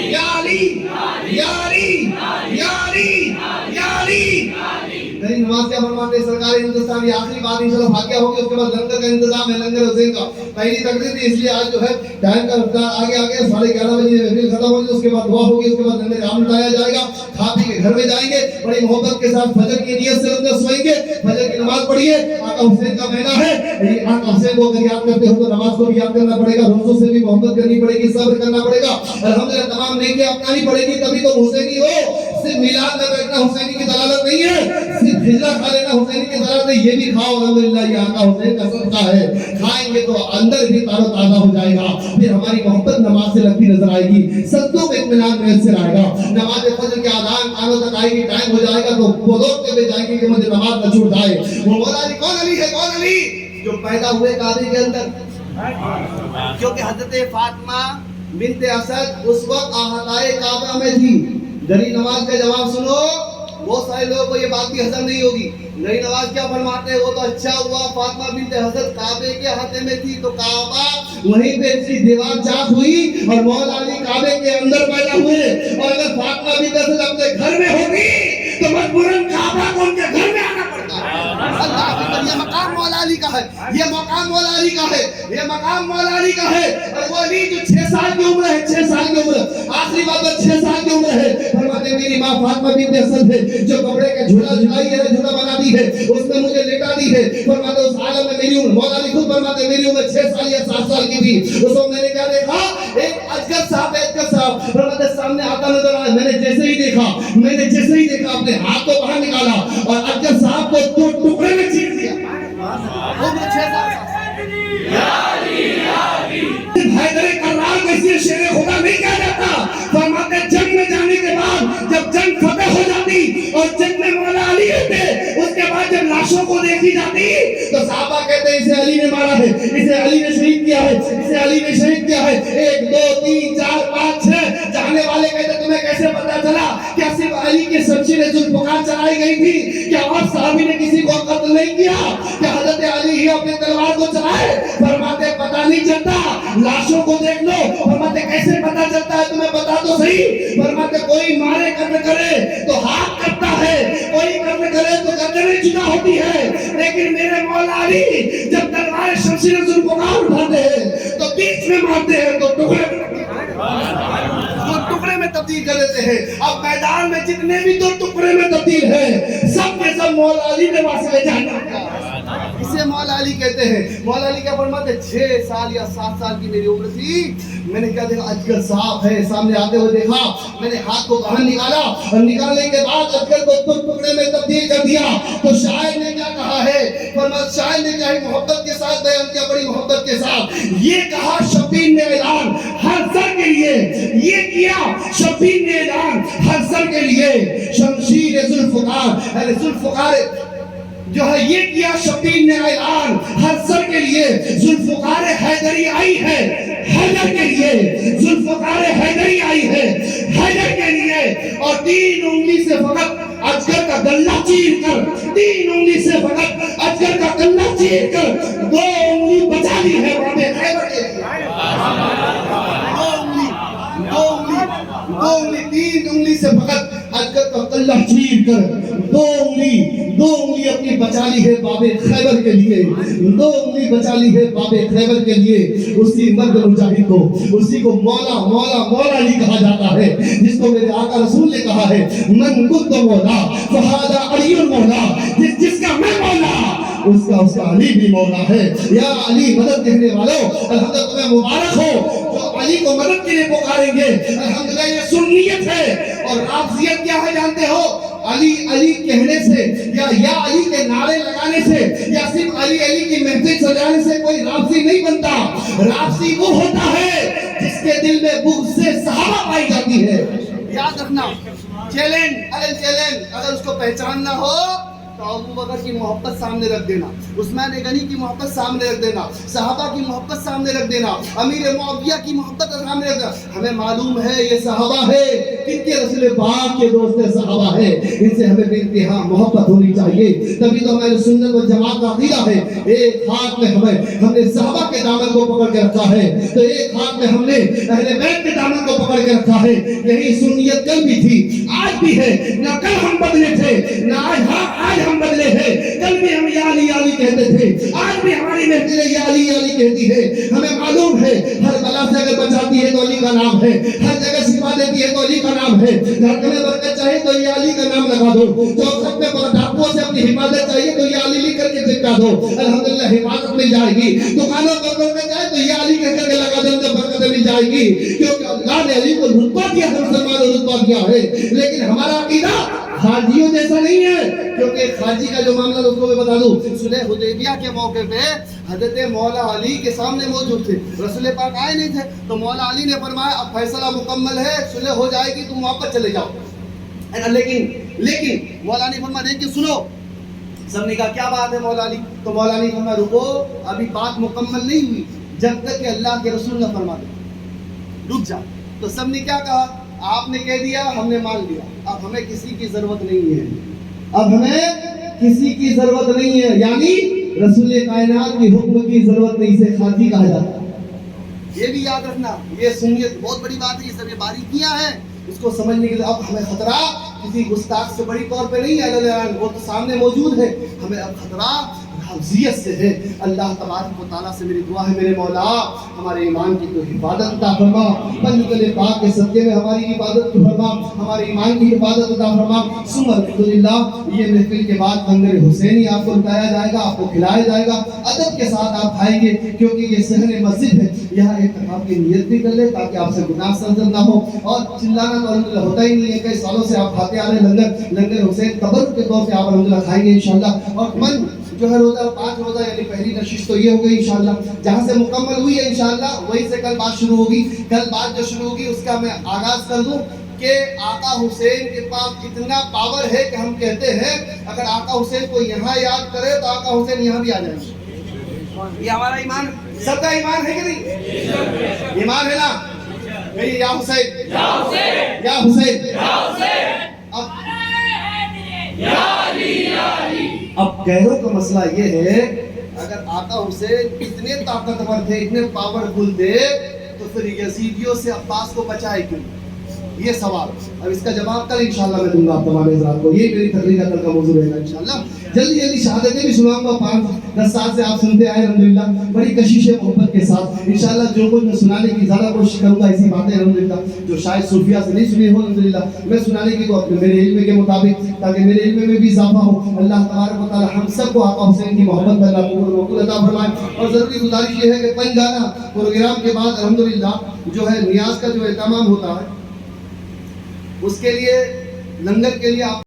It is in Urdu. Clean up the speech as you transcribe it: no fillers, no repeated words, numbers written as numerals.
یا علی یا علی یا علی یا علی. نہیں نماز کیا فرماتے ہیں سرکار ہندوستان. یہ آخری بات انشاءاللہ فاتحہ ہوگی, اس کے بعد لنگر کا انتظام ہے, لنگر حسین کا. پہلی تقریر تھی اس لیے آج جو ہے ٹائم کا رفتار آگے 11:30 بجے محفل ختم ہوگی, اس کے بعد دعا ہوگی, اس کے بعد لنگر عام اٹھایا جائے گا, کھا پی کے گھر میں جائیں گے. بڑی محبت کے ساتھ فجر کی نیت سے اندر سوئیں گے, فجر کی نماز پڑھیے. آقا حسین کا مہینہ ہے, آقا حسین کو اگر یاد کرتے ہو تو نماز کو بھی یاد کرنا پڑے گا, روزوں سے بھی محبت کرنی پڑے گی, صبر کرنا پڑے گا. الحمدللہ تمام نیکیاں اپنانی پڑے گی, تبھی تو حسینی ہو. صرف میلاد میں بیٹھنا حسینی کی دلالت نہیں ہے, صرف ہجرہ کھا لینا حسینی کی دلالت نہیں. یہ بھی کھاؤ الحمدللہ, یہ آقا حسین کا صدقہ ہے. کھائیں گے تو اندر بھی تار و تازہ ہو جائے گا, پھر ہماری محبت نماز سے لگتی نظر آئے گی, سجدوں میں اطمینان میسر آئے گا. نماز فجر کے اذان کانوں تک آئے گی, ٹائم ہو جائے گا تو بولتے ہوئے جائیں گے کہ مجھے نماز نہ چھوٹ جائے. وہ مولا علی کون علی ہے, کون علی جو پیدا ہوئے کعبے کے اندر, کیونکہ حضرت فاطمہ بنت اسد اس وقت احاطۂ کعبہ میں تھی. دری نواز کا جواب سنو, بہت سارے لوگوں کو یہ بات بھی ہضم نہیں ہوگی. نئی نواز کیا فرماتے ہیں, وہ تو اچھا ہوا فاطمہ بنت حضرت کعبے کے احاطے میں تھی تو کعبہ وہیں پہ اس کی دیوار چاک ہوئی اور مولا علی کعبے کے اندر پیدا ہوئے. اور اگر فاطمہ بنت حضرت اپنے گھر میں ہوگی تو مجبوراً کعبہ کو ان کے گھر میں آنا پڑتا ہے. یہ مقام مولا علی کا ہے, یہ مقام مولا علی کا ہے, یہ مقام مولا علی کا ہے. اور وہ علی جو 6 سال کی عمر ہے, 6 سال کی عمر, آخری بات پر 6 سال کی عمر ہے, فرماتے میری ماں فاطمہ بنت اسد ہے جو کپڑے کا جھولا جھلائی ہے, جھولا بنا دی ہے, اس میں مجھے لیٹا دی ہے. فرماتے اس عالم میں میری عمر, مولا علی خود فرماتے میری عمر 6 سال یا 7 سال کی تھی. اس وقت میں نے کیا دیکھا, ایک اجگر صاحب, اجگر صاحب فرماتے سامنے آتا نظر آیا. میں نے جیسے ہی دیکھا اپنے ہاتھ کو باہر نکالا اور اجگر صاحب کو 2 ٹکڑے میں چیر دیا. حیدر کرار کو اس لیے شیر خدا نہیں کہا جاتا. فرماتے جنگ میں جانے کے بعد جب جنگ فتح ہو جاتی اور جنگ میں مولا علی ہوتے, اس کے بعد جب لاشوں کو دیکھی جاتی تو صحابہ کہتے ہیں اسے علی نے مارا ہے, اسے علی نے شہید کیا ہے, اسے علی نے شہید کیا ہے. 1 2 3 4 5 6 جانے والے کہتے تمہیں کیسے پتا چلا, کیا صرف علی کے شمشیر ذوالفقار چلائی گئی تھی, کیا اور صحابی نے کسی کو قتل نہیں کیا, کیا حضرت علی ہی اپنے تلوار کو چلائے؟ فرماتے پتہ نہیں چلتا, لاشوں کو دیکھ لو. فرماتے کیسے پتہ چلتا ہے, تمہیں پتا تو صحیح. فرماتے کوئی مارے قتل کرے تو ہاتھ کرتا ہے, کوئی قتل کرے تو گردنیں جدا ہوتی ہے, لیکن میرے مولا علی جب تلوار شمشیر ذوالفقار اٹھاتے ہیں تو بیچ میں مارتے ہیں تو ٹکڑے میں تبدیل کر دیتے ہیں. اب میدان میں جتنے بھی 2 ٹکڑے میں تبدیل ہیں سب کے سب مولا علی نے واسطے جانا. اسے مولا علی کہتے ہیں. مولا علی کیا فرماتے 6 سال یا 7 سال کی میری عمر تھی, میں نے کیا دیکھا, اجگر صاحب ہے سامنے آتے ہوئے دیکھا, میں نے ہاتھ کو باہر نکالا اور نکالنے کے بعد اجگر کو 2 ٹکڑے میں تبدیل کر دیا. تو شاعر نے کیا کہا ہے, فرماتے شاعر نے کیا ہے محبت کے ساتھ بیان کیا, بڑی محبت کے ساتھ یہ کہا شبیر نے اعلان ہر سر کے لیے, یہ کیا شبیر نے اعلان ہر سر کے لیے, شمشیر ذوالفقار ذوالفقار جو ہے یہ کیا شبیر نے اعلان ہر سر کے لیے, ذوالفقار حیدری آئی ہے حیدر کے لیے, ذوالفقار حیدری آئی ہے حیدر کے لیے. اور 3 انگلی سے فقط اجگر کا گلہ چیر کر, 3 انگلی سے فقط اجگر کا گلہ چیر کر 2 انگلی بچا لی ہے باب خیبر کے لیے. 2 انگلی 3 انگلی سے فقط اجگر کا گلہ چیر کر 2 انگلی اپنی بچا لی ہے باب خیبر کے لیے, 2 انگلی بچا لی ہے باب خیبر کے لیے. اسی مرد مجاہد کو, اسی کو مولا مولا مولا علی کہا جاتا ہے, جس کو میرے آقا رسول نے کہا ہے من کنت مولا فہذا علی مولا, جس کا میں مولا اس کا علی بھی مولا ہے. یا علی مدد کہنے والوں الحمدللہ تمہیں مبارک ہو جو علی کو مدد کے لیے پکاریں گے. الحمدللہ یہ سنیت ہے. اور رافضیت کیا ہے جانتے ہو, علی علی کہنے سے یا علی کے نعرے لگانے سے یا صرف علی علی کی محفل سجانے سے کوئی رافضی نہیں بنتا. رافضی وہ ہوتا ہے جس کے دل میں بغض سے صحابہ پائی جاتی ہے. یاد رکھنا, چیلنج اگر اس کو پہچاننا ہو تو ابو بکر کی محبت سامنے رکھ دینا, عثمان غنی کی محبت سامنے رکھ دینا, صحابہ کی محبت سامنے رکھ دینا, امیر معاویہ کی محبت سامنے رکھ دینا. ہمیں معلوم ہے یہ صحابہ ہے, کن کے رسول پاک کے دوست صحابہ ہے, ان سے ہمیں بے انتہا محبت ہونی چاہیے. تبھی تو ہمارے سنت و جماعت کا عقیدہ ہے ایک ہاتھ میں ہم نے صحابہ کے دامن کو پکڑ کے رکھا ہے, تو ایک ہاتھ میں ہم نے اہل بیت کے دامن کو پکڑ کے رکھا ہے. یہی سنیت کل بھی تھی, آج بھی ہے. نہ کل ہم بدلے تھے, نہ آج ہم بدلے ہیں. کل بھی ہم یا علی یا علی کہتے تھے, آج بھی ہماری محفل یا علی یا علی کہتی ہے. ہمیں معلوم ہے ہر بلا سے اگر بچاتی ہے تو علی کا نام ہے, ہر جگہ شفا دیتی ہے تو علی کا نام ہے. گھر میں برکت چاہیے تو یا علی کا نام لگا دو, چوک میں ڈاکوؤں سے اپنی حفاظت چاہیے تو یا علی لکھ کر کے چپکا دو, الحمدللہ حفاظت مل جائے گی. دکانوں پر برکت چاہے تو یا علی کہہ کر کے لگا دو تو برکت مل جائے گی, کیونکہ اللہ نے علی کو رتبہ دیا ہے, مسلمانوں کو رتبہ دیا ہے. لیکن ہمارا عقیدہ خارجیوں جیسا نہیں ہے, کیونکہ خارجی کا جو معاملہ اس کو میں بتا دوں, صلح حدیبیہ کے موقع پہ حضرت مولا علی کے سامنے موجود تھے, رسول پاک آئے نہیں تھے, تو مولا علی نے فرمایا اب فیصلہ مکمل ہے, صلح ہو جائے گی, تم واپس چلے جاؤ. لیکن مولا علی فرمایا دیکھ کے سنو. سب نے کہا کیا بات ہے مولا علی؟ تو مولا علی فرمایا رکو, ابھی بات مکمل نہیں ہوئی جب تک کہ اللہ کے رسول نہ فرما دے, رک جا. تو سب نے کیا کہا, آپ نے کہہ دیا, ہم نے مان لیا, اب ہمیں کسی کی ضرورت نہیں ہے, اب ہمیں کسی کی ضرورت نہیں ہے. یعنی رسول کائنات کی حکم کی ضرورت نہیں, سے خارجی کہا جاتا ہے. یہ بھی یاد رکھنا, یہ سنیت بہت بڑی بات ہے, یہ سب یہ باریکیاں ہیں, اس کو سمجھنے کے لیے اب ہمیں خطرہ کسی گستاخ سے بڑی طور پہ نہیں ہے, وہ تو سامنے موجود ہے. ہمیں اب خطرہ حفظیت سے ہے. اللہ تبارک و تعالیٰ سے میری دعا ہے میرے مولا ہمارے ایمان کی تو حفاظت عطا فرما, پنجگل پاک کے صدقے میں ہماری حفاظت فرما, ہمارے ایمان کی حفاظت عطا فرما. ثم الحمدللہ. یہ محفل کے بعد لنگر حسینی آپ کو بتایا جائے گا, آپ کو کھلایا جائے گا, ادب کے ساتھ آپ کھائیں گے, کیونکہ یہ صحن مسجد ہے. یہاں اعتکاف کی نیت بھی کر لے تاکہ آپ سے گناہ سرزد نہ ہو. اور چلانا تو الحمدللہ ہوتا ہی نہیں ہے, کئی سالوں سے آپ کھاتے آ رہے لنگر حسین تبرک کے طور پہ آپ الحمدللہ کھائیں گے انشاءاللہ. اور من جو ہے روزہ 5 روزہ یعنی پہلی نشست تو یہ ہو گئی انشاءاللہ, جہاں سے مکمل ہوئی ہے انشاءاللہ وہیں سے کل بات شروع ہوگی. کل بات جو شروع ہوگی اس کا میں آغاز کر دوں کہ آقا حسین کے پاس اتنا پاور ہے کہ ہم کہتے ہیں اگر آقا حسین کو یہاں یاد کرے تو آقا حسین یہاں بھی آ جائیں گے. یہ ہمارا ایمان, سب کا ایمان ہے کہ نہیں؟ ایمان ہے نا, کہیے یا حسین یا حسین یا حسین یا حسین. اب غیروں کا مسئلہ یہ ہے, اگر آقا حسین اتنے طاقتور تھے, اتنے پاورفل تھے, تو پھر یزیدیوں سے عباس کو بچائے کیوں؟ یہ سوال. اب اس کا جواب کل انشاءاللہ میں دوں گا آپ تمام حضرات کو. یہ میری تقریر کا کل کا موضوع رہے گا انشاءاللہ. جلدی شہادتیں بھی سناؤں گا, 5-10 سال سے آپ سنتے آئے الحمدللہ, بڑی کشش محبت کے ساتھ. انشاءاللہ جو کچھ میں سنانے کی زیادہ کوشش کروں گا ایسی باتیں الحمدللہ جو شاید صوفیہ سے نہیں سنی ہو الحمدللہ, میں سنانے کی تو میرے علم کے مطابق, تاکہ میرے علم میں بھی اضافہ ہو. اللہ تبارک و تعالی ہم سب کو آقا حسین کی محبت میں اللہ قبول عطا فرمائے. اور ضروری گزارش یہ ہے کہ پنج گانا پروگرام کے بعد الحمدللہ جو ہے نیاز کا جو اہتمام ہوتا ہے, اس کے لیے لنگر کے لیے آپ